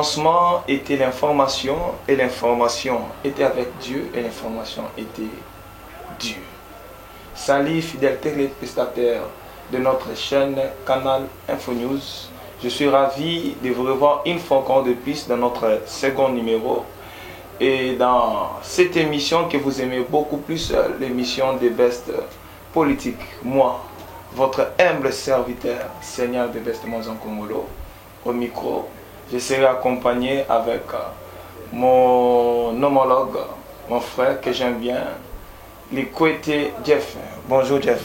commencement était l'information, et l'information était avec Dieu, et l'information était Dieu. Salut fidèles téléspectateurs de notre chaîne Canal Info News. Je suis ravi de vous revoir une fois encore de plus dans notre second numéro. Et dans cette émission que vous aimez beaucoup plus, l'émission des Best Politiques. Moi, votre humble serviteur, Seigneur des Best Monzankongolo, au micro. Je serai accompagné avec mon homologue, mon frère que j'aime bien, l'Ikwete Jeff. Bonjour Jeff.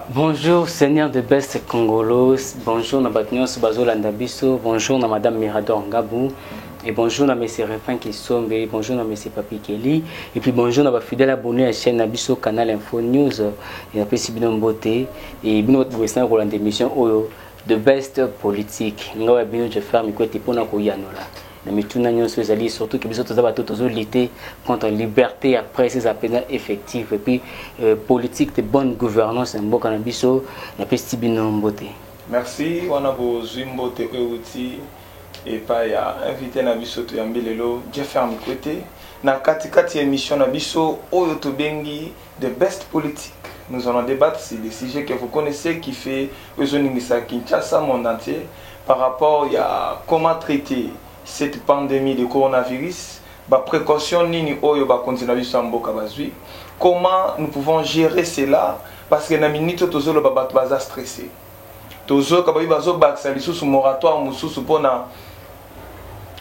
Bonjour Seigneur de Best Congolos, bonjour Nabatnios Bazolandabiso, bonjour na Madame Mirador Ngabou, et bonjour na Monsieur Refin Kisombe, bonjour na Monsieur Papi Kelly, et puis bonjour na ba fidèle abonné à la chaîne Nabiso Canal Info News, et après si bino mbote, et bino bwesana ko lande émission oyo de Best Politique. Ngawa bino je faire mikwete pona ko yanola. Na mituna nyonso ezali surtout que biso tozaba tozo lutter contre la liberté après ces appels effectifs et puis politique de bonne gouvernance mboka na biso na pesi bino mbote. Merci wana bo zwimbote euti et pa ya invité na biso to yambelelo Jeff Mikwete na katikati émission na biso oyo to bengi de Best Politique. Nous allons débattre sur des sujets que vous connaissez qui fait Ozoningisa Kinshasa monde entier par rapport à comment traiter cette pandémie de coronavirus, précaution nini oyo ba continue mboka bazui, comment nous pouvons gérer cela parce que na minute tozolo ba bato baza stressé. Tozo ka ba bazo baksa lisusu moratoire mususu pona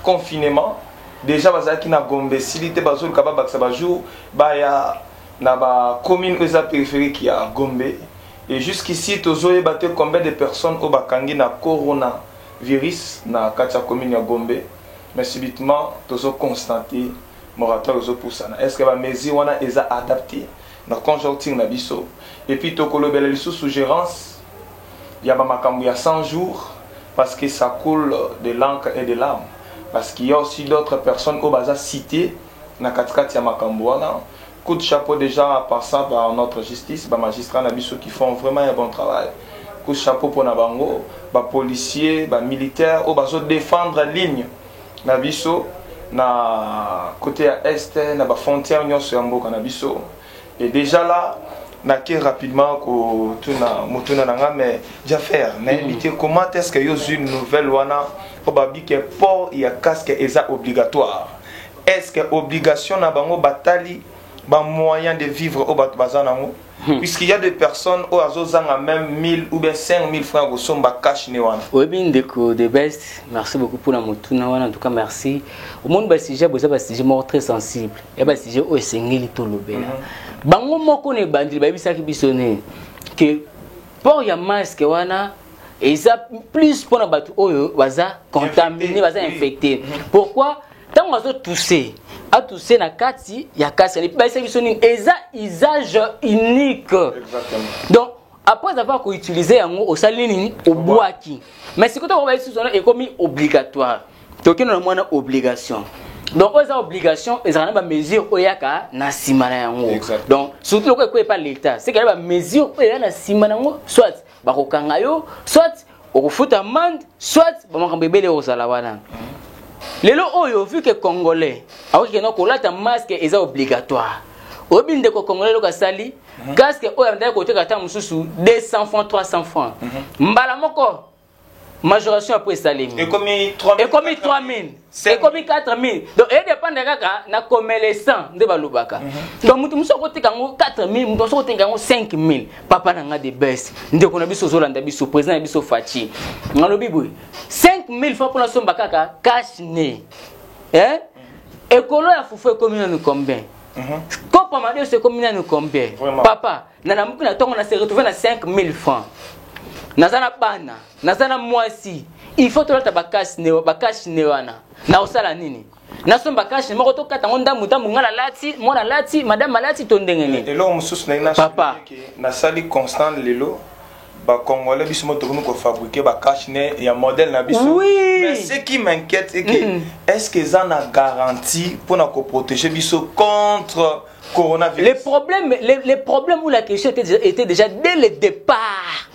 confinement, déjà bazaki na Gombe silité bazolo ka ba baksa ba jour ba ya na ba commune eza périphérique ya Gombe et jusqu'ici tozo yebate combien de personnes au bakangi na coronavirus na katia commune ya Gombe. Mais subitement tozo constater moratoire ozo poussana. Est-ce que ba mesure wana eza adapté na conjoncture na biso et puis tokolobela liso suggérance ya ba makambu ya 100 jours parce que ça coule de l'encre et de larmes parce qu'il y a aussi d'autres personnes au baza cité na katikati ya makambu wana. Coup de chapeau déjà à part ça par notre justice, ba magistrats nabiso qui font vraiment un bon travail. Coup de chapeau pour Nabango, ba policiers, ba militaires, au bazo défendre ligne nabiso na côté à est na ba frontière nyonso ya mboka nabiso. Et déjà là naké rapidement ko tuna mutuna nanga mais j'affaire na invité comment est-ce que yo une nouvelle wana au babi que port ya casque est obligatoire. Est-ce que obligation na bango batali moyen de vivre au Bazanango, puisqu'il y a des personnes au Azozanga même 1000 ou bien 5000 francs au somba cash newana. Oui, bien de best. Merci beaucoup pour la motuna wana. En tout cas, merci. Au monde ba sujet boza sujet mort très sensible. Et ba sujet o esengeli to lobela. Bango moko ne bandi ba bisaki bisone que pour ya masque wana eza plus pour na batu oyo baza contaminé, baza infecté. Pourquoi? Tant on a toussé, à tousser na kati ya kasi et puis c'est un usage unique. Exactement. Donc après avoir utilisé yango au salini au boaki. Mais c'est quand on va utiliser est comme obligatoire. Donc on a moins obligation. Donc aux obligations, ils ont une mesure oyaka na simana yango. Donc surtout que pas l'état, c'est qu'il y a une mesure oyaka na simana yango soit ba kokanga yo, soit au foot amende, soit ba makambebele au salawana. Lelo oyo vu que congolais alors que non kolata masque est obligatoire obinde ko congolais loka sali casque oyo ndako côté kata mususu 200 francs 300 francs mbala moko majoration après salimi et comme 3000 et comme 4000 donc et dépend de kaka na commerçant nde balobaka donc mutu muso ko tekango 4000 mutu so ko tekango 5000 papa nanga de best ndeko na biso zolanda biso président biso Fachi ngalobi boy 5000 francs pour la somba kaka cash né hein ekolo ya fufu commune nous combien Kopa Mario c'est combien nous combien papa na muku na tongo na se retrouver na 5000 francs nazana bana nazana mwasi il faut to la bakash ne wana na osala nini na somba kash moko to kata ngonda mudamu ngala lati mona lati madame lati to ndengene et là mususu na papa na sali constant lelo ba congolais biso moto ko fabriquer ba cash ne ya modèle na biso mais ce qui m'inquiète c'est que est-ce que ça na garantie pour na ko protéger biso contre coronavirus. Les problèmes où la question était déjà dès le départ.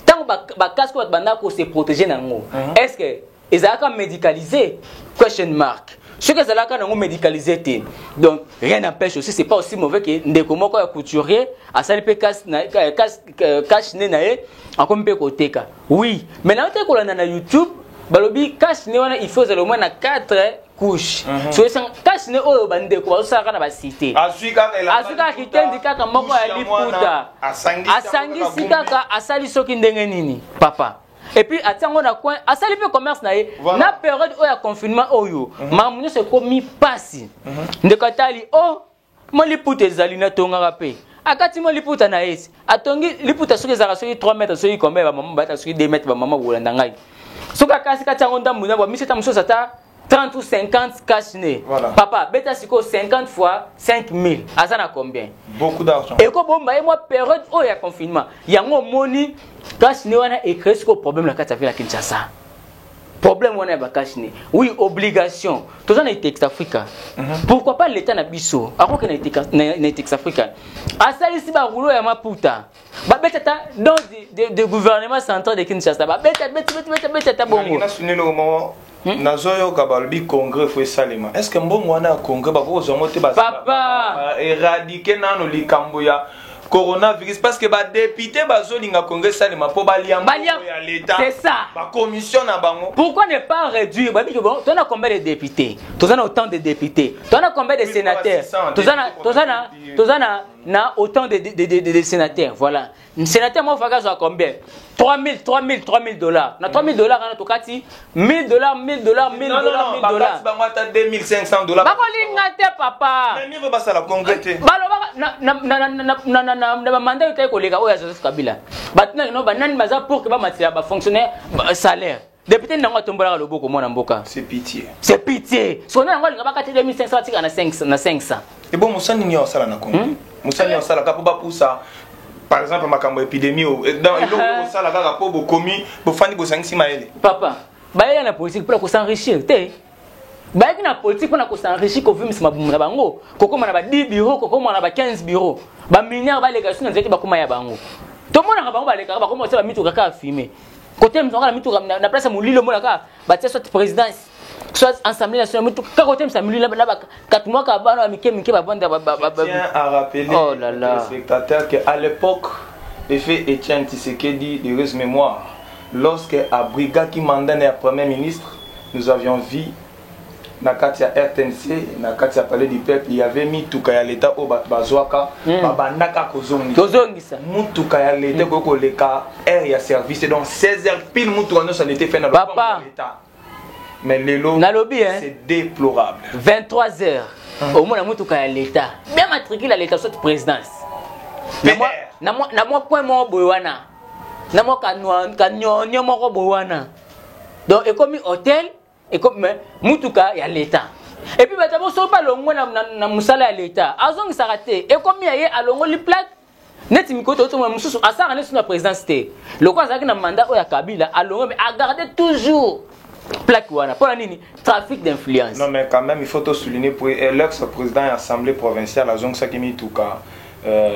Tant que casque banda ko se protéger nango. Est-ce que ezalaka médicalisé question mark ce que ezalaka nango médicalisé te donc rien n'empêche aussi c'est pas aussi mauvais que ndeko moko ya couturier asali pe cache ne na ye akomi pe koteka oui mais na te kolanda na YouTube balobi cache ne wana il faut au moins na 4 couches so ça cache ne oyo bandeko bazosaka na ba cité azuka kitendi kaka moko ya liputa asangisi kaka asali soki ndenge nini papa. Et puis, attends, na coin, à ça, le commerce, na période où il y a confinement, maman se commis passi. De katali, oh, moi, les poutes, les alina, tonga rapé. Akati, moi, les poutes, anaïs. Atongi, les poutes, sur les arraches, 3 mètres, sur les combien, maman, bat, sur 2 mètres, maman, ou l'andangai. Sur la casse, katangonda, mouna, mais c'est un monsieur, 30 ou 50 cash né. Papa, bêta, c'est 50 fois 5000. Azana combien? Beaucoup d'argent. Et comme moi, période où il y a confinement, il y a un money. Cash ne wana écrit ce problème la carte à Kinshasa. Problème wana ba cash ne. Oui, obligation. Tous en texte africain. Pourquoi pas l'état na biso? Avant que na texte africain. Asa ici ba roulo ya maputa. Ba betata dans de gouvernement central de Kinshasa. Ba betata bongo. Na sunni le moment nazoyo kabalbi congrès fo salima. Est-ce que mbongo wana congrès ba ko zomote ba papa éradiquer nano likambo ya coronavirus parce que ba député bazolinga congrès salima po baliamba ya l'état c'est ça ba commission na bango. Pourquoi ne pas réduire ba biko bon tu as combien de députés tu as autant de députés tu as combien de sénateurs tu as na autant de sénateurs voilà un sénateur moi faka à combien 3000 dollars na 3000 dollars na tokati 1000 dollars 1000 dollars 1000 dollars 1000 dollars ba ngata 2500 dollars ba ko linga te papa mais niveau ba sala congrès te na mandat ko koleka oya Joseph Kabila batina no banani baza pour que ba matia ba fonctionnaire salaire député nango tombola loboko mona mboka c'est pitié so na ngo linga ba kati 2500 tika na 500 et bon musani ni osala na Congo musani osala ka po ba poussa par exemple makambo épidémie dans le osala ka po bo komi bo fandi bo sangisi maele papa ba yela na politique pour s'enrichir te ba yela na politique pour s'enrichir ko vimisa mabumu na bango kokoma na ba 10 bureaux kokoma na ba 15 bureaux ba milliards ba leka suna nzete ba kuma ya bango to mona ka bango ba leka ba koma sa ba mituka ka filmer côté mzonga na mituka na place mulilo mona ka ba tia soit présidence soit assemblée nationale mituka ka côté msa mulilo là ba 4 mois ka ba na mike ba banda tiens à rappeler aux spectateurs que à l'époque effet Etienne Tshisekedi de heureuse mémoire lorsque à Briga qui mandat le premier ministre nous avions vu na kati ya RTNC na kati ya palais du peuple il y avait mituka ya l'état au bazwaka babandaka kozongisa mutuka ya l'état ko leka air ya service donc 16h pile mutuka no ça n'était fait dans le l'état mais lelo c'est déplorable 23h au moins la mutuka ya l'état bien matricule à l'état soit présidence na moi point mo boywana na moi kanyo mo boywana donc et comme hôtel et comme mutuka ya l'état et puis batabo so pas longo na musala ya l'état azong sarate et comme ya alongo li plaque net mikoto to mususu asara ne suna présidence té le quoi ça na mandat o ya Kabila alongo mais a garder toujours plaque wana pour nini trafic d'influence. Non mais quand même il faut te souligner pour l'ex-président de l'Assemblée provinciale azong sakimi tuka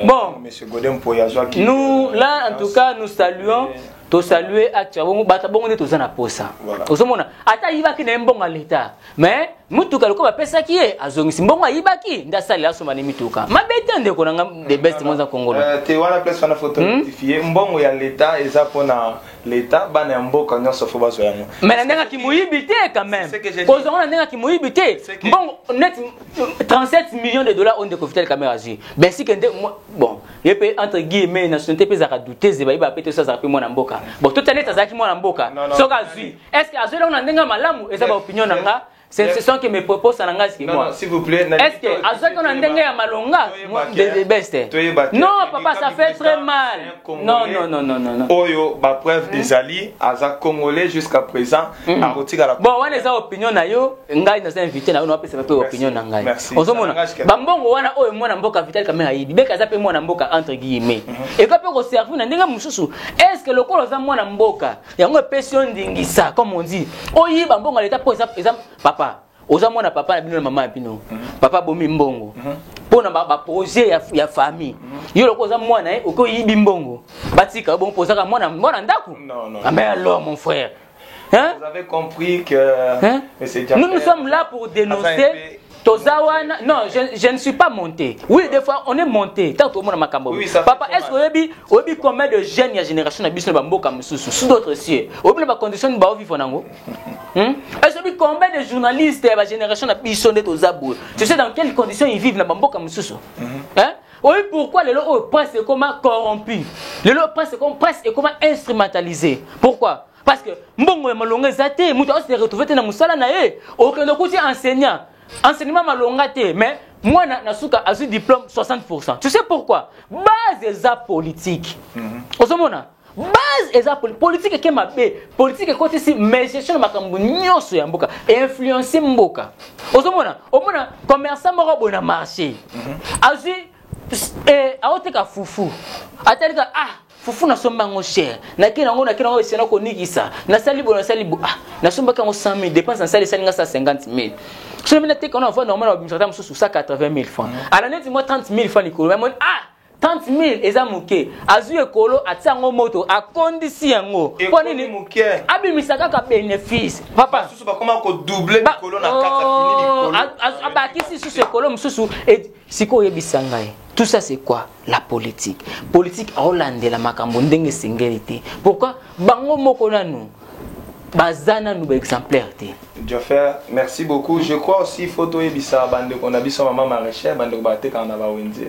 bon monsieur Godem Poyazo qui nous là en tout cas nous saluons to saluer actuellement bata bongo ne tozana posa ozomona ata yibaki na mbongo l'état mais mutuka loko ba pesa ki azongisi mbongo yibaki ndasali asoma ne mituka mabete ndeko nanga the best monza Congo te wana place wana photo notifier mbongo ya l'état eza pona l'état bana mboka nyonso fo bazo yango mais ndenga ki muibité quand même kozonga ndenga ki muibité mbongo net 37 millions de dollars on de confiter caméra ji ben si que bon yepe entre guillemets nationalité pesa ka douter zeba iba pete ça za pe mona mboka bon tout année tazaki mwana mboka soka zui est-ce que azolo na ndenga malamu eza ba opinion nanga ce sont que mes propos ça nanga ce moi s'il vous plaît est-ce que azolo na ndenga ya malonga de best non papa ça fait très mal non oyo ba preuve des alliés aza congolais jusqu'à présent a retiré la bon wana eza opinion na yo ngai na invité na ono apesa pe opinion na ngai ozomona bambongo wana oyo mwana mboka vital kamera yibi beka za pe mwana mboka entre guillemets et quand peut servir na ndenga mususu est-ce que le kolo za mwana mboka yango pession ndingisa comme on dit oyi bambongo l'état pour exemple papa oza mwana papa na bino na mama bino papa bomi mbongo pona ba projet ya famille yo loko za mwana oko yibi mbongo batika bon posaka mwana ndaku non mais alors mon frère Hein? Vous avez compris que hein? Nous sommes là pour dénoncer. Tozawana, non, je ne suis pas monté. Oui, des fois, on est monté. Tant que monde makambo. Oui, papa, est-ce que vous combien de jeunes il y a génération de bisous bamboka mususu sous d'autres cieux. Vous avez condition de ba vivre nango. Est-ce que combien de journalistes la génération de bisous de Tozabou. Tu sais dans quelles conditions ils vivent na bamboka mususu? Hein? Oui, pourquoi le presse est comment corrompu? Le presse est comme presse est comment instrumentalisé? Pourquoi? Parce que mbongo ya malonga zate, mutu se retrouver dans musala na ye. Aucun de enseignant. Enseignement malongate, mais moi nasuka a eu diplôme 60%. Tu sais pourquoi? Base des arts politiques. Osomona. Base des arts politiques qui m'a fait politique est côté si mais gestion makambu nyoso ya mboka et influencer mboka. Osomona. Omona commerçant moko bona marché. Azu aoteka fufu. Atalika fufu na somba ngo cher. Na kina ngo sena ko nikisa. Na salibo na somba ka ngo 100 000 dépense en sali salinga 150 000. Je me dis qu'on envoie normalement sur 180 000 francs. À l'année, dis-moi 30 000 francs, Nicolo. Mais 30 000, et ça mouké. Azu Ecolo, à Tsango Moto, à condition. Et quoi, ni mouké? Abi Misaka ka bénéfice. Papa. Je sais pas comment on double Nicolo na 4 fini Nicolo. Aba kisi sous Ecolo, msusu. Et siko yebisangai. Tout ça, c'est quoi? La politique. Politique hollandais, la makambo, ndenge singérité. Pourquoi? Bango moko nanu. Bazana nous exemplaire. Joffer, merci beaucoup. Je crois aussi photo ebisa bande qu'on a vu son maman maraîchère bande baté quand on a wenze.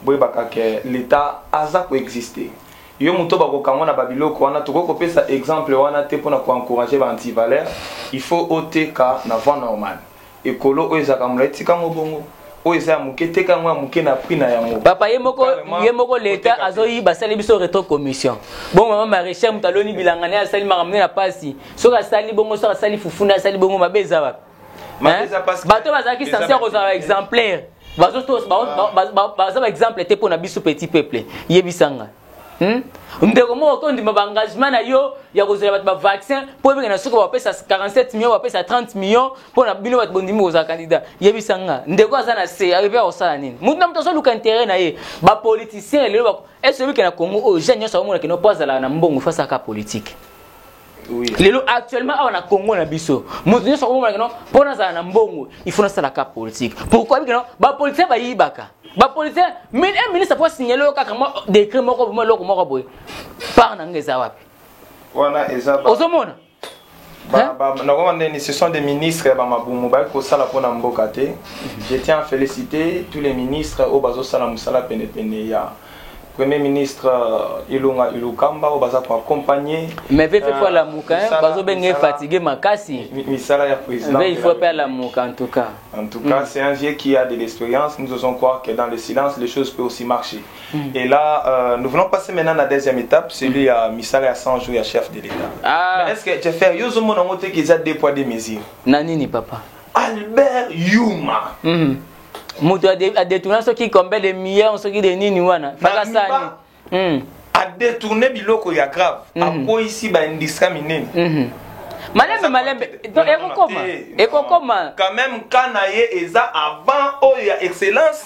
Boy bakake l'état aza ko exister. Yo muto bako kangona babiloko wana to ko pesa exemple wana te pona ko encourager ba anti-valeur. Il faut OTK na voie normale. Ekolo o ezaka muleti kango bongo. O eza mukete kango muke na prix na yango. Papa yemoko l'état azoyi basali biso rétro commission. Bon maman maraîchère mutaloni bilangane asali makamne na pasi. Soka sali bongo soka sali fufuna sali bongo mabeza ba. Mabeza parce que bato bazaki censé kozala exemplaire. Bazo ba exemple te pona biso petit peuple. Yebisanga. Ndeko mo ko ndima ba engagement na yo ya kozela ba vaccin po be na suka ba pesa 47 millions ba pesa 30 millions pona bino bat bondimi ko za candidat yebisanga ndeko azana se arriver au sala nini mutu na mtoso luka intérêt na ye ba politicien lelo ba est-ce que na Congo o jeune so mona ke no poza la na mbongo face à ka politique. Oui. Lelo actuellement on a Congo na biso mutu so mona ke no pona za na mbongo il faut na sala ka politique. Pourquoi que no ba politicien ba yibaka ba politicien un ministre pour signaler kaka mo décret moko mo loko moko boy par na ngeza wapi wana ezaba ozomona ce sont des ministres bamabumu ba ko sala pona mboka te. Je tiens à féliciter tous les ministres au bazo sala musala pene ya Premier ministre Ilunga Ilukamba au baza pour accompagner. Mais il faut la mouka, bazo bengue fatigué makasi. Misala ya président. Mais il faut pas la mouka en tout cas. En tout cas, c'est un vieux qui a de l'expérience. Nous osons croire que dans le silence, les choses peuvent aussi marcher. Et là, nous venons passer maintenant à la deuxième étape, celui à Misala à 100 jours, à chef de l'État. Est-ce que tu fais Yozomo Nangote qui a des poids des mesures? Nanini papa. Albert Yuma. Mutu a détourné ceux qui combien de millions, ceux qui de nini wana. Fakasani. A détourné biloko ya grave. A quoi ici ba indiscriminé. Malembe. Ekokoma. Quand même Kanaye eza avant oh ya excellence.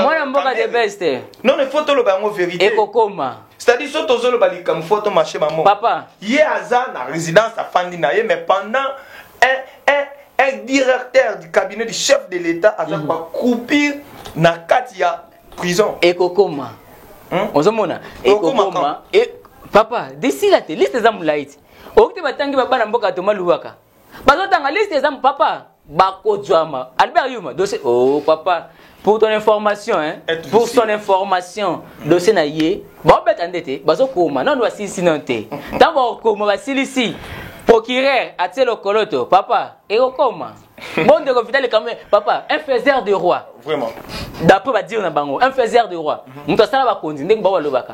Moi na mboka de best. Non, il faut te le bango vérité. Ekokoma. C'est-à-dire surtout zo le bali comme photo marché maman. Papa. Yé aza na résidence à Fandinaye mais pendant un directeur du cabinet du chef de l'État a pas coupé na katia prison. Ekokoma. Ozomona. Ekokoma. Et papa, d'ici la liste des amulaït. Okte batangi baba na mboka to maluwaka. Bazotanga liste des am papa. Bako Djama. Albert Yuma. Dossier. Oh papa. Pour ton information, hein. Pour son information. Dossier na yé. Bon bet andete. Bazokoma. Non voici sinonte. D'abord koma basilisi. Procureur, a-t-il le coloto, papa, et au comment? Bon, de confidèle quand même, papa, un faiseur de roi. Vraiment. D'après va dire un faiseur de roi. Nous ça va continuer,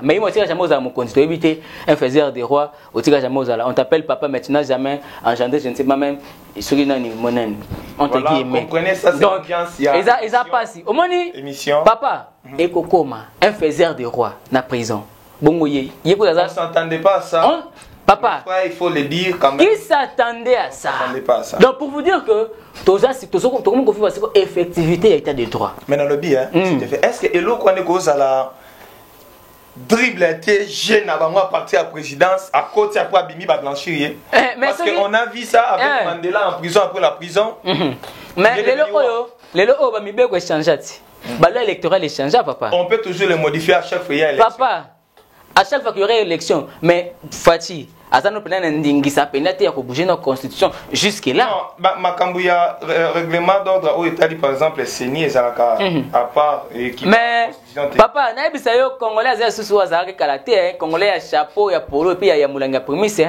mais il m'a dit jamais à mon compte. Tu éviter un faiseur de roi, au tir jamais aux on t'appelle papa maintenant jamais engendré, je ne sais pas même. On te dit, mais comprenez ça, c'est donc, ils a passé. Au moni, émission. Papa, et Kokoma, un faiseur de roi, na prison. Bon, on s'entendait pas à ça. Papa, il faut le dire quand même. Qui s'attendait à ça? Pas à ça. Donc pour vous dire que tout le monde confie parce que effectivité et état de droit. Mais dans le bien, est-ce que Elo connaît cause à la dribble était jeune avant moi partir à la présidence à côté après Bimi va blanchir. Parce qu'on a vu ça avec Mandela en prison après la prison. Mais les lots va mi be ko changer. Ballot électoral est changé, papa. On peut toujours le modifier à chaque fois qu'il y a élection. Papa, à chaque fois qu'il y aurait élection, mais Fati, Azano Pena Ndingisa Penate a bougé notre constitution jusque-là. Non, Makambouya, règlement d'ordre au État, par exemple, Séni et Zalaka, à part. Mais, papa, Naïbisayo, Congolais, Azasou, Azaré Kalate, Congolais, à chapeau, à polo, et puis à Moulanga Prémisse,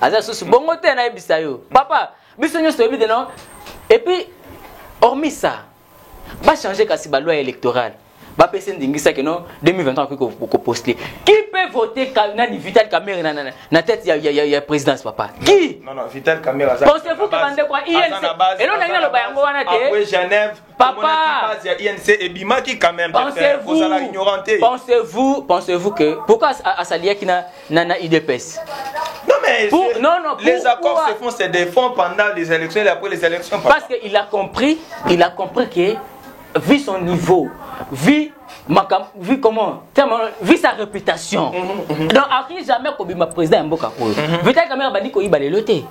Azasou, Bongote, Naïbisayo. Papa, Bissonio, c'est évident, non? Et puis, hormis ça, va changer la loi électorale. Va passer d'ingisa que non 2023 qu'on poster. Qui peut voter quand Vital Kamera na tête il y a présidence papa. Qui? Non Vital Kamera. Pensez-vous que bande quoi INC et là na lo bayango wana te. Après Genève, papa, il y a INC et Bima qui quand même Pensez-vous que pourquoi à Salia qui na IDPS? Non mais les accords se font c'est des fonds pendant les élections et après les élections. Parce qu'il a compris que vu son niveau, vu comment, vu sa réputation. Donc, après jamais qu'on ma président Mboka ko. Vital Kamera ba dit ko iba leloté.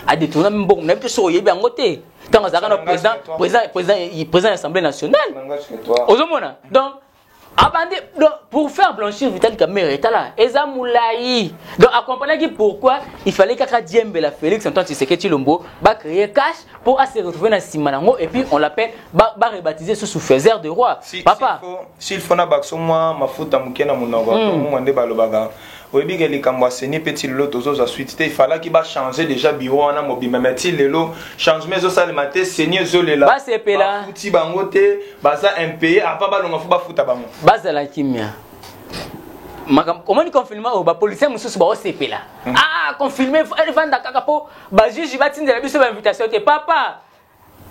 A détourné même bon, n'avait pas soyé bien ngoté. Tant que ça président l'Assemblée nationale. Ozomona. Donc pour faire blanchir Vital Kamera est là. Eza Moulayi. Donc accompagner pourquoi il fallait qu'à Diembe la Félix Antoine Tshisekedi Lombo va créer cash pour se retrouver dans Simanango et puis on l'appelle va rebaptiser sous faiseur de roi. Papa. S'il faut na bakso moi ma futa mukena munongo mo ndé balobaga. Oui, les Kambasséni, petit lot aux suite. Il fallait qu'il va changer déjà bureau en mobile. Mais il le lot change mais au salle matin, seigneur Zolé là. Bas c'est là. Fouti bangote, basa impayé, après balon faut pas fouta bango. Bas la kimia. Comment ni confirmer au policier mususu ba CP là. Ah, confirmer vanda kakapo, ba juge va tindre la biso invitation te papa.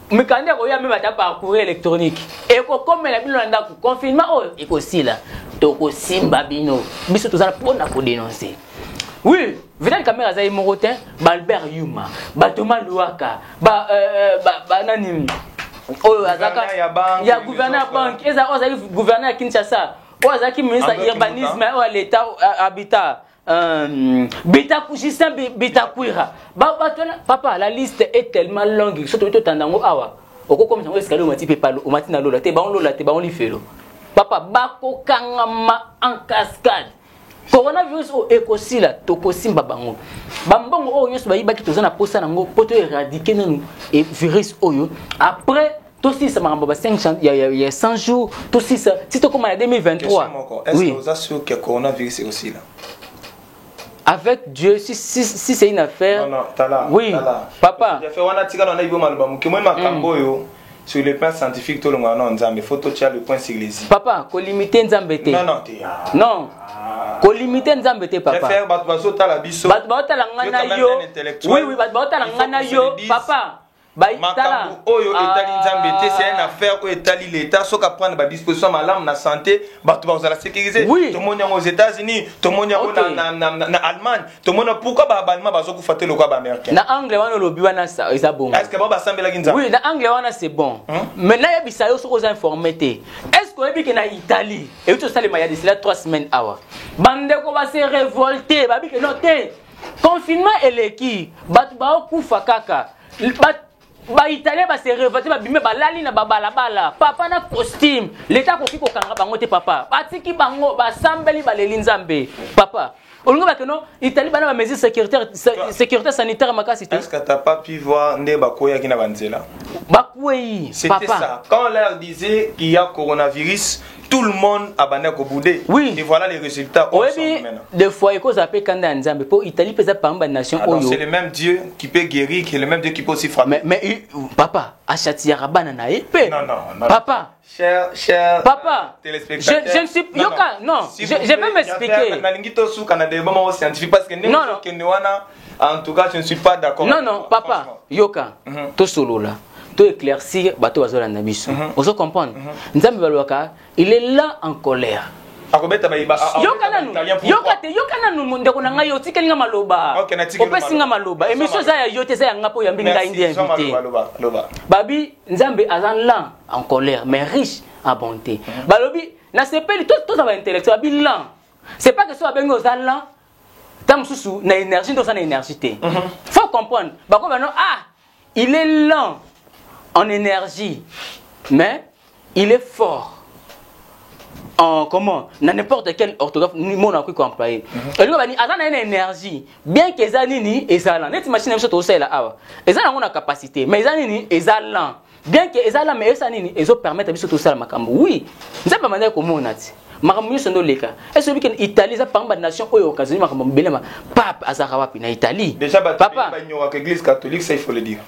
Mais quand il y a même un parcours électronique et comme la bino nda confirmer oh iko là. Toko simba bino biso tozala pona ko dénoncer. Oui, Vital Kamera za Morotin, Albert Yuma, ba Thomas Luaka, ba nani oh azaka ya gouverneur banque, eza oza gouverneur Kinshasa, oza ki ministre urbanisme ou l'état habitat. Beta Justin Beta Kuira. Papa, la liste est tellement longue, surtout tandango awa. Oko comme ça escalier au mati pe palo, au mati na lola, te ba on li felo. Papa, bako kangama en cascade. Coronavirus o ekosila tokosimba bango. Bambongo o nyos ba yibaki tozana posa nango poto éradiquer nous et virus oyo. Après aussi ça m'a 5 il y a 100 jours, tout ça si to comme en 2023. Est-ce que vous assurez que coronavirus est aussi là? Avec Dieu, si c'est une affaire. Non, t'as là. Oui, papa. J'ai fait on a tiré on a eu mal bam que moi ma camboyo. Sur le plan scientifique, tout le monde a dit, mais il faut que tu aies le point sur les îles. Papa, qu'on limite Nzambete. Non. Non. Qu'on limite Nzambete, papa. Je vais faire Batbazo Talabiso. Batbazo Talanganayo. Oui, Batbazo Talanganayo, papa. Makambu oyo etali Nzambete, c'est une affaire où etali l'État, sauf qu'à prendre des dispositions malam na santé, Batbazo la sécuriser. Tout le monde aux États-Unis, tout le monde en Allemagne, tout le monde pourquoi Allemagne bazo ku faté le quoi américain. Na anglais wana lobi wana ça, ça bon. Est-ce que baba sambela kinza? Oui, na anglais wana c'est bon. Mais là il y a aux informés. Est-ce qu'on dit que na Italie et tout ça les maya de 3 semaines awa. Bande ko va se révolter, babi que non té. Confinement eleki, bat ba kufa kaka. Ba italien ba se révolter ba bimé ba lali na babala bala papa na costume l'état ko ki ko kanga bango te papa batiki bango ba sambeli ba lelinzambe papa olingo ba que non Italie bana ba mesures sécurité sanitaire makasi te. Est-ce que t'as pas pu voir ndé ba koya ki na banzela ba koyi c'était ça quand on leur disait qu'il y a coronavirus tout le monde a banné au boudé. Oui. Et voilà les résultats. Oui, des fois, il faut s'appeler Kanda Nzambe. Pour l'Italie, peut être par une nation. C'est le même Dieu qui peut guérir, qui est le même Dieu qui peut aussi frapper. Mais papa, Achati Yarabana n'a épée. Non. Papa. Cher. Papa. Téléspectateur. Je ne suis. Non. Je vais m'expliquer. En tout cas, je ne suis pas d'accord. Non, papa. Yoka. Tout solo là. Tout éclaircir, bateau à Zola Nabiso. On se comprend. Nzambe Balouaka, il est là en colère. Yokana no monde ko nanga yo tikelinga maloba. Opesinga maloba. Emission za ya yote za ya ngapo ya mbinga indi invité. Babi Nzambe azan là en colère mais riche en bonté. Balobi na sepeli tout ça va intellectuel babi là. C'est pas que soit bien aux allants. Tant sous na énergie, dans sa énergie. Faut comprendre. Bah comme non, il est lent en énergie, mais il est fort. En comment dans n'importe quel orthographe mon a pu employer. Et lui va dire azana une énergie bien que ezanini ezalan. Net machine même chose là awa. Ezana on a capacité mais ezanini ezalan. Bien que ezalan mais ezanini ezo permettre biso tout ça makambo. Oui. Nzamba manda ko monati. Makambo yo sondo leka. Est ce que Italie za par nation oyo occasion makambo belema pape azara wapi na Italie. Déjà papa ba ignorer que l'église catholique ça il faut le dire.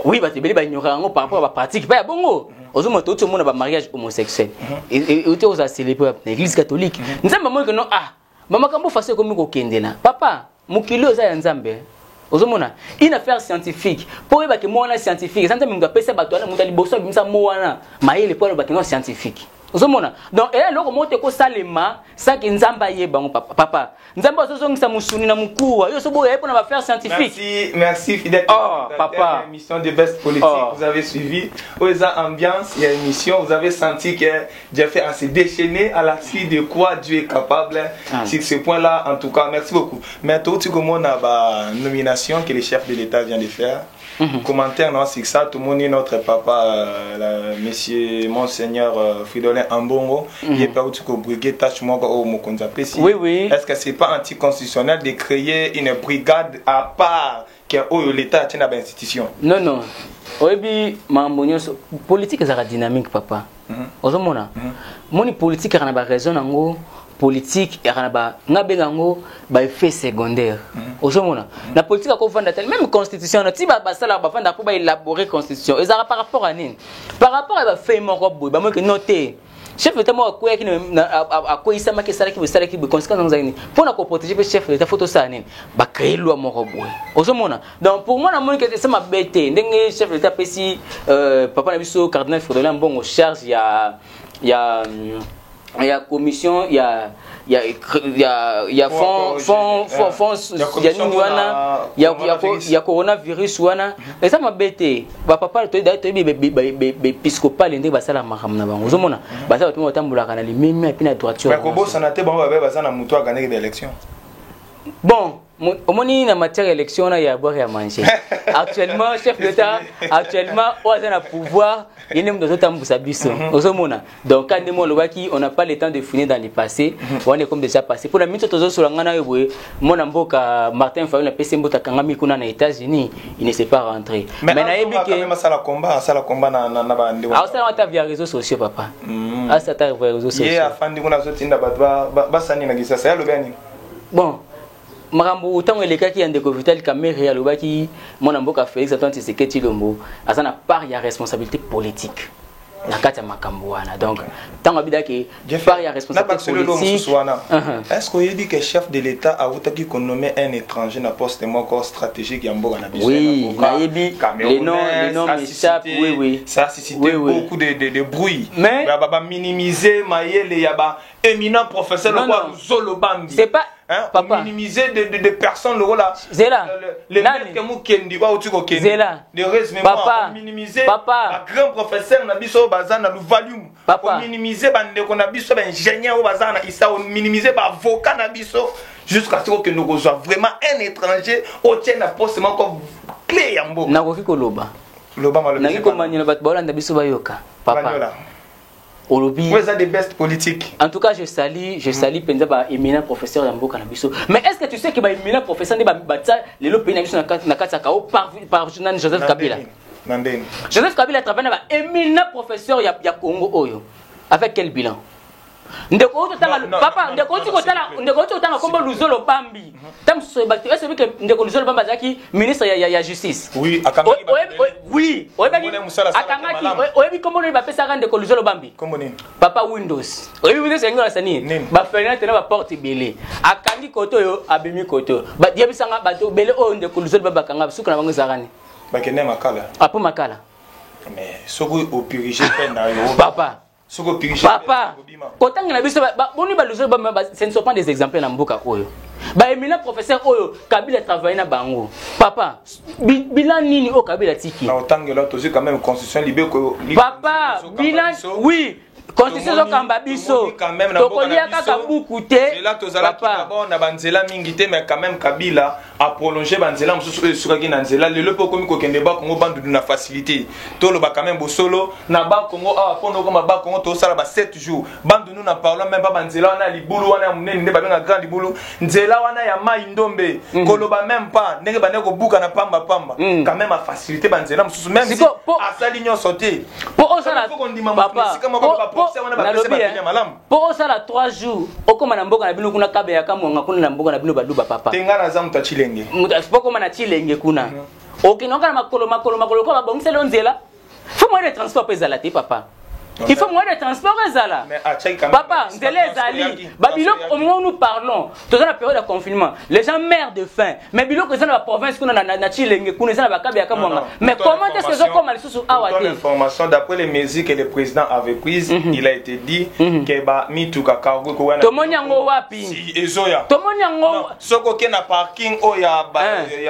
Oui, bah tu vas ignorer par rapport à la pratique. Bah bongo. Aujourd'hui, tout le monde a un mariage homosexuel. Et tu as célébré l'église catholique. Nous avons dit non, maman, quand vous faites comme vous kendena, papa, mon kilo est nzambe. Aujourd'hui, une affaire scientifique. Pour que moi on scientifique, ça me doit passer bateau, on a dit bosso, bimsa moana, maïe les poils bateau scientifique. Ozomona donc et là ko te ko salema ça ki nzamba yeba mon papa nzamba zozongisa musuni na mukua yo so boye pour na faire scientifique. Merci fidèle papa émission de Best Politique vous avez suivi Oza ambiance il y a émission vous avez senti que Dieu fait assez déchaîné à la suite de quoi Dieu est capable sur ce point là en tout cas merci beaucoup mais tout tu comme on a ba nomination que le chef de l'État vient de faire. Commentaire non c'est ça tout le monde est notre papa monsieur monseigneur Fridolin Ambongo il est pas où tu brigade tâche moi au Mokonza Pessi. Oui. Est-ce que c'est pas anticonstitutionnel de créer une brigade à part que l'État tient à l'institution? Non. Oui, politique est dynamique papa. Ozomona. Moni politique a une raison nango. Politique et ngabengango ba effet secondaire ozomona la politique ko vanda tel même constitution na tiba basala ba vanda ko ba élaborer constitution ezara par rapport à nini par rapport à ba fait moko boy ba mo que noter chef d'état mo ko yakini a ko isa make sala ki conséquence dans zaini pour na ko protéger le chef d'état photo ça nini ba créer loi moko boy ozomona donc pour moi na mo que ça m'a bêté ndenge chef d'état pesi papa na biso cardinal Fridolin Ambongo charge il y a commission il y a fond il y a coronavirus wana et ça m'a bêté ba papa to épiscopal ndé ba sala makamna bango ozomona ba sala to tambula kana li même et puis na droiture mais ko bo sanate bango ba za na muto a gagner l'élection bon omoni na matière élection na ya boire ya manger actuellement chef d'état actuellement on a un pouvoir il ne doit pas m'bousa biso ozomona donc quand nous lobaki on n'a pas le temps de finir dans le passé on est comme déjà passé pour la minute tozo sur ngana yoboye mon mboka Martin Fayulu na PC mbota kangami kuna na États-Unis il ne s'est pas rentré mais na yebi que même ça la combat na ba ndi ah ça on via réseaux sociaux papa ah ça ta via réseaux sociaux yeah afandi kuna zotinda ba sani na gisasa ya lobani bon makambo utango elekaki ndeko Vital Kamerhe ya lobaki mona mboka Félix Antoine Tshisekedi Tshilombo azana part ya responsabilité politique na kati ya makambo wana donc tango bidaki part ya responsabilité politique est-ce qu'il dit que chef de l'État a voulu qu'on nomme un étranger na poste moko stratégique ya mboka na biso oui nayebi les noms m'échappent oui ça a suscité beaucoup de bruit mais ba minimiser mayele ya ba éminent professeur le roi Zolo Bambi c'est pas papa minimiser de personnes le rôle les mecs que mou kendi wa uti ko kendi de reste papa minimiser papa grand professeur na biso bazana lu volume papa minimiser bande ko na biso ba ingénieur bazana isa minimiser ba avocat na biso jusqu'à ce que nous reçoive vraiment un étranger au tient na poste comme clé ya mboka na ko koloba na ko manyela bat bolanda biso bayoka papa Vous êtes des best politiques. En tout cas, je salue Penza ba éminent professeur Yamboka na biso. Mais est-ce que tu sais que ba éminent professeur ne ba batsa les lo pays na biso na kata kao par Joseph Kabila. Joseph Kabila travaille ba éminent professeur ya Congo oyo. Avec quel bilan? Ndeko tanga papa ndeko tanga kombo Luzolo Bambi. Tam so ba est-ce que ndeko Luzolo Bambi azaki ministre ya justice. Oui, akangaki. Oui, akangaki oyebi kombo ne ba pesa ka ndeko Luzolo Bambi. Kombo nini? Papa Windows. Oyebi Windows yengo sani. Ba fenêtre na ba porte belé. Akangi koto yo abimi koto. Ba yebisanga bato belé o ndeko Luzolo Bambi akanga suka na bango zakani. Ba kene makala. Apo makala. Mais soko au purger pena yo. Papa. Papa, quand on a vu ça, ce ne sont pas des exemples dans Mboka oyo. Ba éminent professeur oyo Kabila travaille na bango. Papa, bilan nini o Kabila tiki. Na otangela tozi quand même constitution libé ko. Papa, bilan oui. constitution ezokamba biso tokolia kaka buku te là tozalaki d'abord na banzela mingi te mais quand même Kabila a prolongé banzela mosusu oyo esukaki na nzela lelo mpo okomi kokende bakongo bandudu na facilité toloba quand même bosolo na bakongo awa mpono okoma bakongo tosala ba 7 jours bandundu na parlant même pas banzela wana libulu wana ya monene nde babenga grand libulu nzela wana ya mai ndombe koloba même pas ndenge bande kobuka na pamba quand même a facilité banzela mosusu même si asali nyonso te po osala papa po osala 3 jours okoma na mboka na bino kuna kabe ya kamwanga kuna na mboka na bino baluba papa tenga na zamu ta chilenge poko mana chilenge kuna okinoka na makolo ko babongisela nzela fo moyen de transport pezala te papa il faut moyen de transport ezala papa nzela ezali babiloko au moment où nous parlons dans la période de confinement les gens meurent de faim mais biloko ezana la province kuna na chilenge kuna ezana bakabe ya kamwanga mais comment est-ce que zo koma lisusu awate l'information d'après les mesures que le président avait prises il a été dit que ba mituka cargo ko wana tomoni yango wapi si ezoya tomoni yango soko ke na parking o ya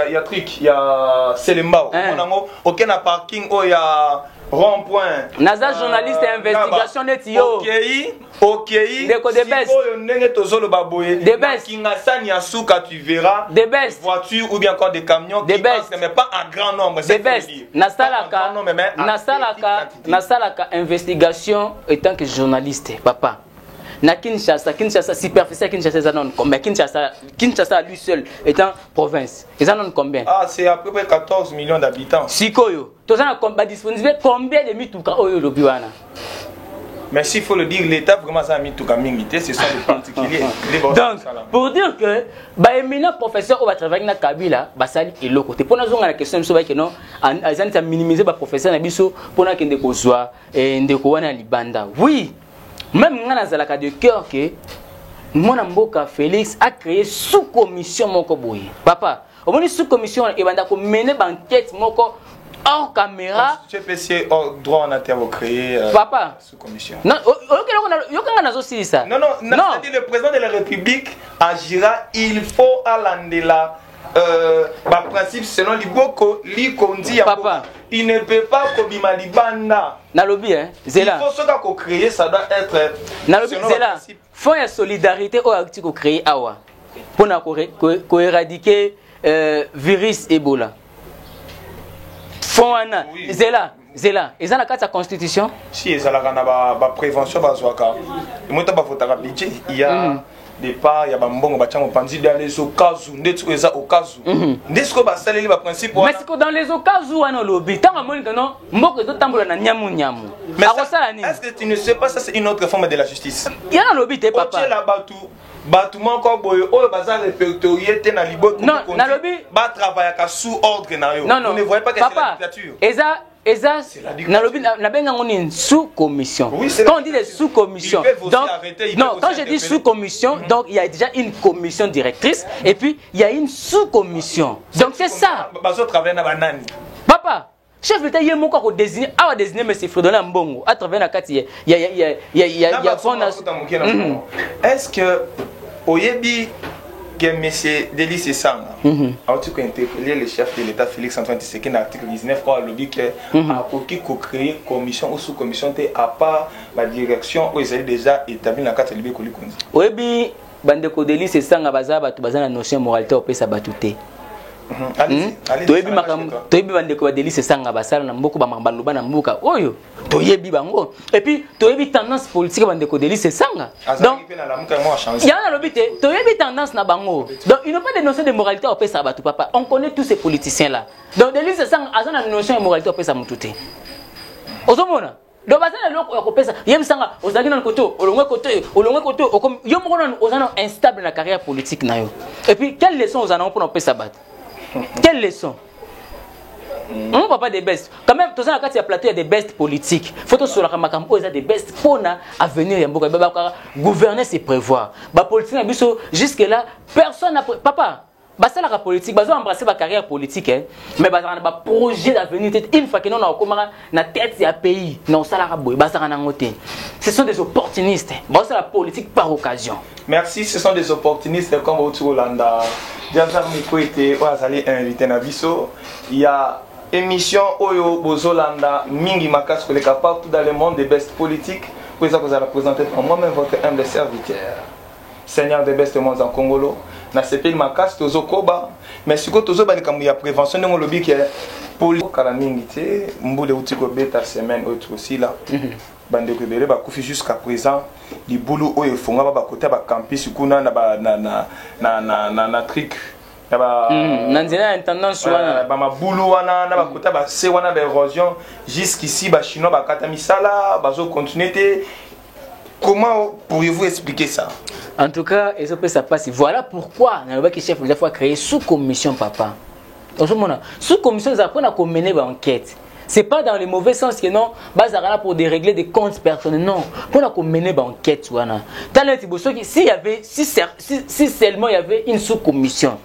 ya truc ya Selembao monango oke na parking o ya rond-point naza journaliste investigation netio OK Deko de best oyo ndenge tozolo baboye de best kingasani ya suka tu verras de best voitures ou bien encore des camions qui passent mais pas en grand nombre c'est best nasalaka investigation étant que journaliste papa na Kinshasa superficiel Kinshasa non combien Kinshasa lui seul étant province ils en ont combien c'est à peu près 14 millions d'habitants sikoyo tozana combat disponible combien de mituka oyo lobiwana mais s'il faut le dire l'état vraiment ça a mis tout comme minité ce sont des particuliers donc pour dire que ba éminent professeur au va travailler na Kabila basali eloko te pona zonga na question so ba que non azani ta minimiser ba professeur na biso pona kende kozwa ndeko wana libanda oui même ngana zalaka de cœur que mon mboka Félix a créé sous commission moko boye papa au moins sous commission et banda ko mener enquête moko hors caméra CPC droit en interne créé papa sous commission non yokanga nazo silisa non dit le président de la République agira il faut alandela par principe selon liboko likondi ya papa il ne peut pas kobima libanda nalobi zela il faut soka ko créer ça doit être nalobi zela fond ya solidarité o akti ko créer awa pona ko éradiquer virus Ebola fond wana zela ezana kata constitution si ezala na ba prévention bazwaka moto ba fotaka budget il y a départ ya bambongo bachango panzi dans les okazu ndetu eza okazu ndesko basaleli ba principe mais c'est que dans les okazu wana lobi tanga monika non mboko to tambola na nyamu akosala nini est-ce que tu ne sais pas ça c'est une autre forme de la justice yana lobi te papa la batu moko boyo oyo baza répertorié te na liboto non na lobi ba travailler ka sous ordre na yo vous ne voyez pas que c'est la dictature Eza na benga ngoni sous commission. Oui, quand on dit les sous commissions, donc non, quand je dis sous commission, donc il y a déjà une commission directrice et puis il y a une sous commission. Donc c'est ça. Bazo travailler na banani. Papa, chef d'État yé moko ko désigner, a désigner monsieur Fredolin Mbongo à travers la carte il y a fondation. Est-ce que oyebi que M. Delis Sanga a interpellé le chef de l'État Félix Antoine Tshisekedi dans l'article 19 pour le dire que a créé commission ou sous-commission à part la direction où ils ont déjà établi dans la carte de l'Ibé Kolikonzi. Oui, Bandeko Delis Sanga bazana notion moralité au pesa batuté. Toyebi bandeko ba Delis Sanga basala na mboko ba mabaloba na mbuka oyo toyebi bango et puis toyebi tendance politique bandeko Delis Sanga donc il y a un lobby toyebi tendance na bango donc il n'a pas de notion de moralité au pesa batu papa on connaît tous ces politiciens là donc Delis Sanga azana notion de moralité au pesa mututé ozomona donc bazana loko ya kopesa yem sanga ozaki na côté olongwe côté yo moko na ozana instable na carrière politique na yo et puis quelle leçon ozana pour na pesa batu. Quelle leçon? On papa des best. Quand même, tout ça, quand il y a plateau, il y a des best politiques. Faut sur la makam, il y a des best pour avenir. Gouverner, c'est prévoir. Bah politique, jusque là, personne n'a papa. Bah ça la politique, bah embrasser ma carrière politique, hein. Mais bah ça projet d'avenir. Une fois que nous on a na tête il y a pays, non ça la boy, bah ça ce sont des opportunistes. Bah c'est la politique par occasion. Merci, ce sont des opportunistes comme au Hollanda. Diazar Miko était invité na biso. Il y a émission Oyo Bozolanda Mingi Makas partout dans le monde des best politiques. pour ça que vous allez présenter par moi-même votre humble serviteur. Seigneur des bestes mondes en Congolo, na sepeli makas tozo koba, mais si ko tozo bali kamu ya prévention ngo lobi ke poli kala mingi te mbule utiko beta semaine autre aussi là. Bande ko bele ba kufi jusqu'à présent, li boulot oyo fonga ba côté ba campus kuna na ba na trick. Na ba nanzela intendance wana ba mabulu wana na ba côté ba se wana ba érosion jusqu'ici ba chinois ba kata misala bazo continuer te. Comment pourriez-vous expliquer ça? En tout cas, ça passe. Voilà pourquoi le chef de fois créé sous-commission, papa. Sous-commission, ils apprennent à mener l'enquête. Ce n'est pas dans le mauvais sens que non, là pour dérégler des comptes personnels. Non, pour mener l'enquête. Si seulement il y avait une sous-commission,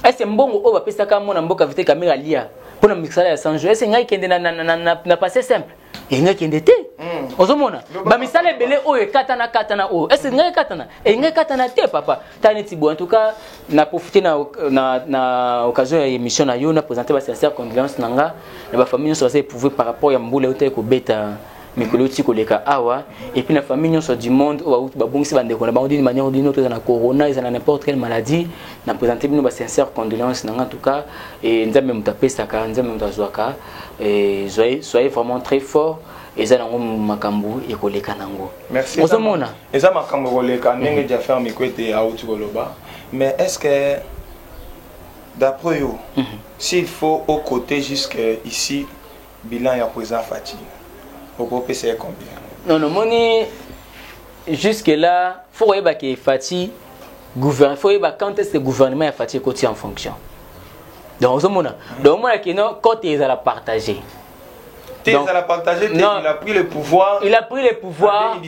est-ce que bon on va passer ça comme on a fait caméra lia pour nous mixer à 100 jours? Est-ce que n'a passé simple? Et il y a qui était. Ozomona. Ba misala belé o e katana o. Est-ce que katana? Et ngai katana te papa. Tani tibo en tout cas na profiter na occasion ya émission na yo na présenter ba sincère condoléances nanga na ba famille so éprouver par rapport ya mbula ote ko beta mikolo ti koleka awa et puis la famille so du monde o ba bongisi bande ko na ba d'une manière ou d'une autre na corona ils na n'importe quelle maladie na présenter bino ba sincère condoléances nanga en tout cas et nzambe mutapesaka nzambe mutazwaka et soyez vraiment très fort. Eza nango makambu ekoleka nango. Merci. Ozomona. Eza makambu koleka ndenge ja faire mikwete auti koloba. Mais est-ce que d'après vous s'il faut au côté jusque ici bilan ya président Fati au groupe c'est combien? Non moni jusque là faut yeba que Fati gouverne faut yeba quand est-ce que le gouvernement a Fati côté en fonction. Donc ozomona. Donc moi que non côté ils la partager. Donc, il a partagé, il a pris le pouvoir. Il a pris le pouvoir en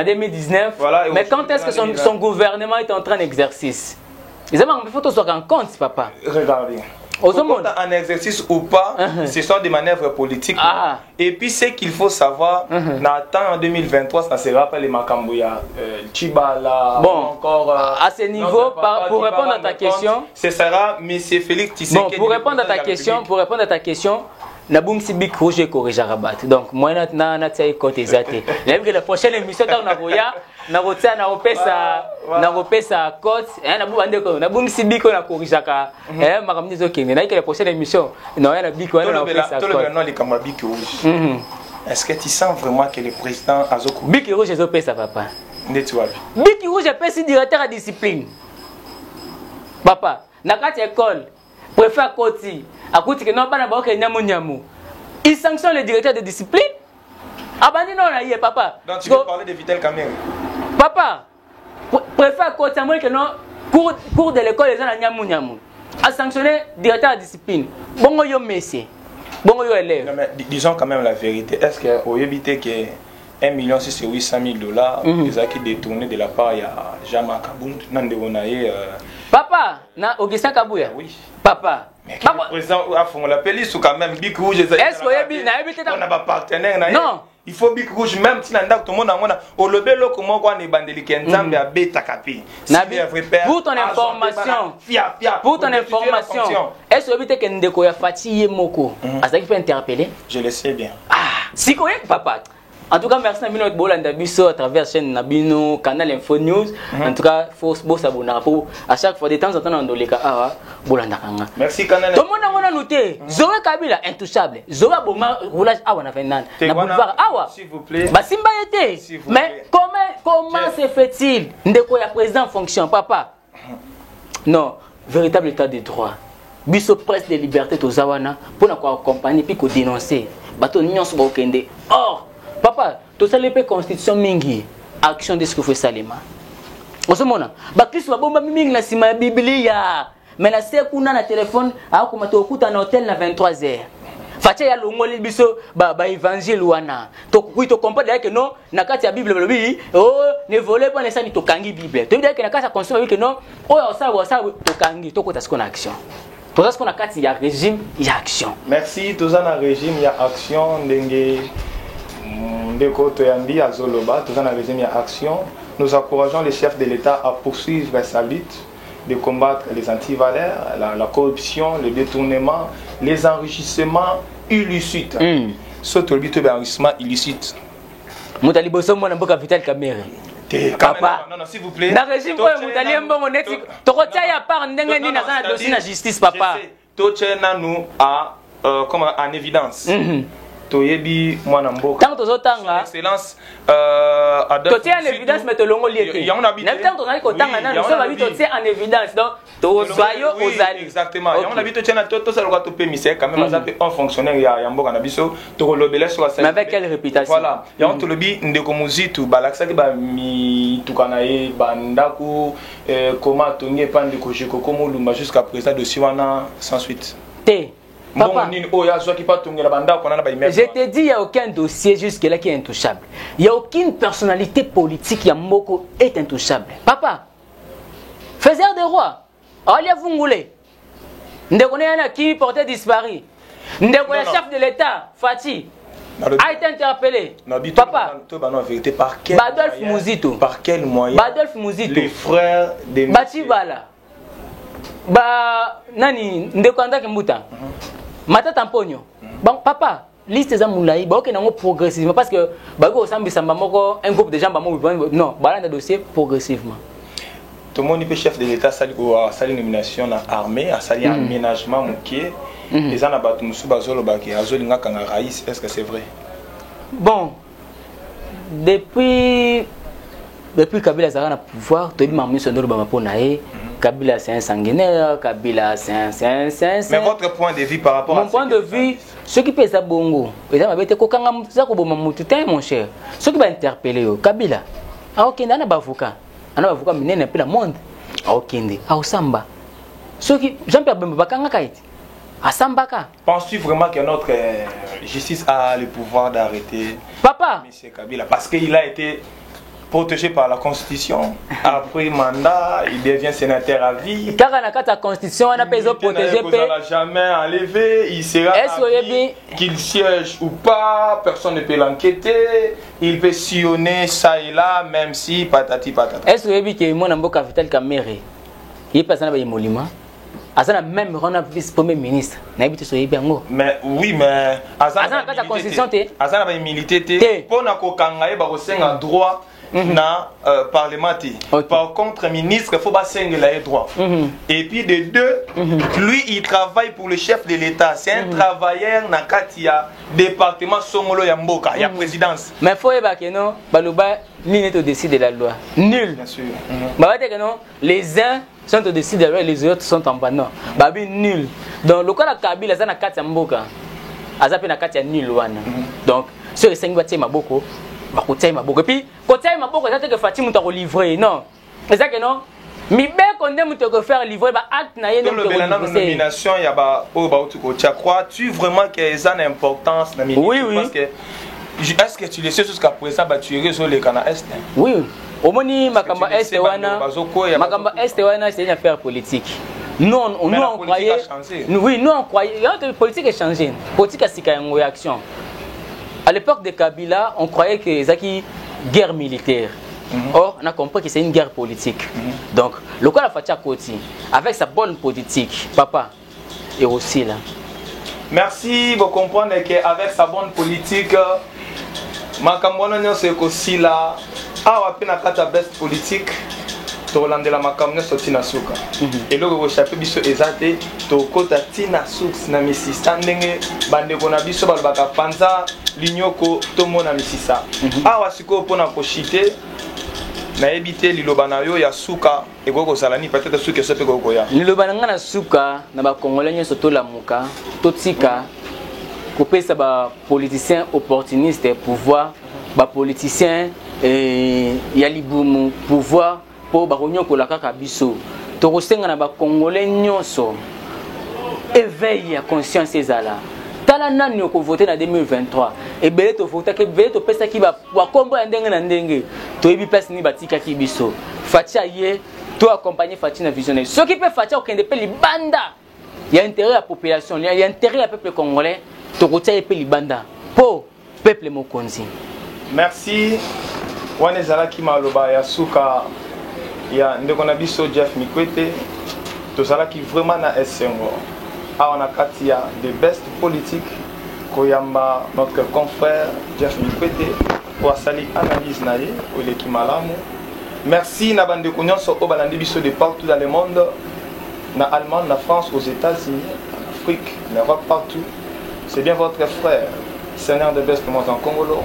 2019. Voilà, mais quand est-ce que son gouvernement est en train d'exercice? Il faut que tu sois en compte, papa. Regardez. En exercice ou pas, ce sont des manœuvres politiques. Et puis, ce qu'il faut savoir, en 2023, ça ne sera pas les Makambouya, Chibala, encore. À ce niveau, pour répondre à ta question, ce sera M. Félix Tshisekedi. Bon, pour répondre à ta question, na bungsi big rouge corrigera rabat. Donc moi na tsai côté zate. La prochaine émission ta na boya na rotia na opesa cote na bubande ko na bungsi big na corrigaka makamni zo kenge na la prochaine émission na na big na opesa cote. Tout le nom les kama big rouge. Est-ce que tu sens vraiment que le président Azoko big rouge zo pesa papa? Nettoie. Big rouge pesa directeur à discipline. Papa, na kati école préfet Koti, à côté que non pas na ba ke nyamu. Il sanctionne le directeur de discipline. Abandi non là papa. Donc tu veux parler de Vitel Kamere. Papa, préfet Koti moi que non cours de l'école les gens na nyamu. A sanctionné directeur de discipline. Bongo yo messie. Bongo yo élève. Non mais disons quand même la vérité. Est-ce que au éviter que 1,6 $, ils ont qui détourné de la part ya Jama Kabund nande onaye Papa, na Augustin Kabouya. Oui. Papa. Mais le président a fait la police ou quand même Big Rouge. Est-ce qu'on a pas partenaire? Non. Il faut Big Rouge même si tout le monde a au lobelo comment on est bandeli kenzambe a beta kapi. Pour ton information. Pour ton information. Est-ce que ndeko ya Fati Moko Asa qui peut interpeller? Je le sais bien. Ah, si quoi papa. En tout cas, merci Nabino Bolanda Bisso à travers la chaîne Nabino, canal Info News. En tout cas, il faut s'abonner pour à chaque fois de temps en temps dans les cas Bolanda Kanga. Merci canal. Tout le monde a noté. Zoé Kabila intouchable. Zoé Boma roulage awa na fenan. Na boulevard awa. S'il vous plaît. Bah Simba était. Mais comment se fait-il ndeko ya président en fonction papa? Non, véritable état de droit. Bisso presse de liberté to zawana pour na accompagner puis ko dénoncer. Bato nyonso ba okende. Or papa, tout ça les constitution mingi action de ce que fait Salima. On se mona. Ba Christ ba bomba mingi na sima Biblia. Mais na se kuna na téléphone a ko mato okuta na hôtel na 23h. Fatia ya longoli biso ba évangile wana. To kuito comprendre que non na kati ya Bible lobi oh ne volez pas nesa ni to kangi Bible. To dire que na kati ya conscience que non oh ça to kangi to ko ta ce qu'on action. Tout ça ce qu'on a kati ya régime ya action. Merci tout ça na régime ya action ndenge Ndeko Toyambi à Zoloba, tout en régime et action. Nous encourageons les chefs de l'État à poursuivre sa lutte, de combattre les antivaleurs, la corruption, le détournement, les enrichissements illicites. Surtout le enrichissement illicite. Moutali boso mwana mboka Vital Kamerhe. Papa. Non, s'il vous plaît. Dans le régime, Moutali mbongo neti. Tokotia ya part ndenge ni na sana dossier na justice papa. Tochena nous a comme en évidence. Toyebi mwana mboka. Tant tozotanga. Excellence totia en évidence mais tolongo lié. Même temps tozali kotanga na nous sommes totia en évidence donc tozoyo ozali. Exactement. On a vu totia to ça le to pémisé quand même azape un fonctionnaire ya mboka na biso to lobela sur la. Mais avec quelle réputation? Voilà. Ya on to lobi ndeko muzitu balakisa ki ba mi tukana e bandako comment tongi pa ndeko jeko comme lumba jusqu'à présent dossier wana sans suite. Papa, je te dis, il n'y a aucun dossier jusque-là qui est intouchable. Il n'y a aucune personnalité politique qui est intouchable. Papa, faiseur des rois, Alia Vungoulé, qui portait disparu, chef de l'État, Fatih, a été interpellé. Papa, Badolphe Mouzito, par quel moyen Badolphe Mouzito, les frères de Batibala, Nani, Ndekanda Kimbuta. Matata Mponyo. Bon, papa, liste za moulaï, bah ok, non progressivement parce que bah go sambi samba moko un groupe de gens bah non, bah là dossier progressivement. Tout le monde est chef de l'État sali nomination na armée, a sali aménagement moké. Les ana batu musu bazolo baki azoli nga kanga raïs, est-ce que c'est vrai? Bon, depuis Kabila Zara na pouvoir, tu dis mamie sondolo ba maponae. Kabila c'est un sanguinaire, Kabila c'est un. Mais votre point de vue par rapport à mon point de vue, ce qui peut ça bongo, ils ont été kokanga ça ko boma mututin mon cher. Ce qui va interpeller Kabila. Ah ok, na ba avocat. Ana ba avocat minene pe la monde. Ah ok ndi. Ah osamba. Ce qui Jean-Pierre Bemba bakanga kaiti. Asambaka. Penses-tu vraiment que notre justice a le pouvoir d'arrêter Papa M. Kabila parce qu'il a été protégé par la Constitution. Après mandat, il devient sénateur à vie. Car dans la Constitution, on a pas protégé. Il ne sera jamais enlevé. Il sera qu'il siège ou pas. Personne ne peut l'enquêter. Il peut sillonner ça et là, même si patati patata. Est-ce que mon amboka Vital Kamerhe, il passe dans le monument? Azana même on a vice-premier ministre. Mais oui, mais Azana la Constitution te. Azana ba milité pour na ko kangaye ba ko senga droit. Na parlementaire. Par contre, ministre, il faut pas s'engager droit. Et puis de deux, lui, il travaille pour le chef de l'État. C'est un travailleur dans le département Songolo Yamboka, il y a présidence. Mais il faut que non, Balouba, ni au dessus de la loi. Nul. Bien sûr. Que non, les uns sont au-dessus de la loi et les autres sont en bas. Non. Babi nul. Donc le cas de Kabila, ça na Katia Mboka. Azape na Katia nul wana. Donc, sur les 5 bâtiments Maboko. Et puis, côté Maboko, ça que Fatim t'a livré, non. C'est ça que non. Mais bien qu'on aime te faire livrer, bah acte na yé. Dans le nomination, il y a bah oh bah tu crois-tu vraiment qu'il y a une importance? Oui, oui. Parce que est-ce que tu le sais jusqu'à présent, bah tu es résolu Kana Est? Oui. Au moni Makamba Est wana, Makamba Est wana, c'est une affaire politique. Nous on croyait. Oui, nous on croyait. La politique a changé. La politique a sika une réaction. À l'époque de Kabila, on croyait que c'était une guerre militaire. Or, on a compris que c'est une guerre politique. Donc, le cas de Fatia Koti, avec sa bonne politique, papa, est aussi là. Merci, vous comprenez qu'avec sa bonne politique, Makambono c'est aussi là. Ah, on a une best politique. Tolande la makamne sotina suka. Et le rechappé biso ezate to kota tina suks na misisa ndenge bande kona biso balbaka panza linyoko to mona misisa. Awa siko pona ko chité na ebité liloba na yo ya suka e goko salani peut-être suka sope goko ya. Liloba nga na suka na ba congolais nyoso to lamuka to tika ko pesa ba politiciens opportunistes pouvoir ba politiciens ya libumu pouvoir pour baronyo ko la kaka biso to kosenga na ba congolais nyonso éveille à conscience ezala tala nani ko voter na 2023 et belé to voter que belé to pesa ki ba kombo ya ndenge na ndenge to yebi pesa ni batika ki biso Fatia ye to accompagner Fatia na visionnaire ce qui peut Fatia okende pe libanda il y a intérêt à la population il y a intérêt à peuple congolais to kotia pe libanda pour peuple mokonzi. Merci wanezala ki maloba ya suka ya ndeko na biso Jeff Mikwete tozala ki vraiment na esengo a on a katia de best politique koyamba notre confrère Jeff Mikwete Ouasali analyse naïe ou l'équipe malamu. Merci na bande nyonso o balandi biso de partout dans le monde, na Allemagne, na France, aux États-Unis, en Afrique, en Europe, partout. C'est bien votre frère, Seigneur de Best en Congolo.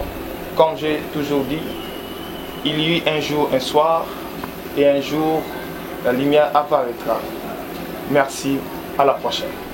Comme j'ai toujours dit, il y eut un jour, un soir, et un jour, la lumière apparaîtra. Merci, à la prochaine.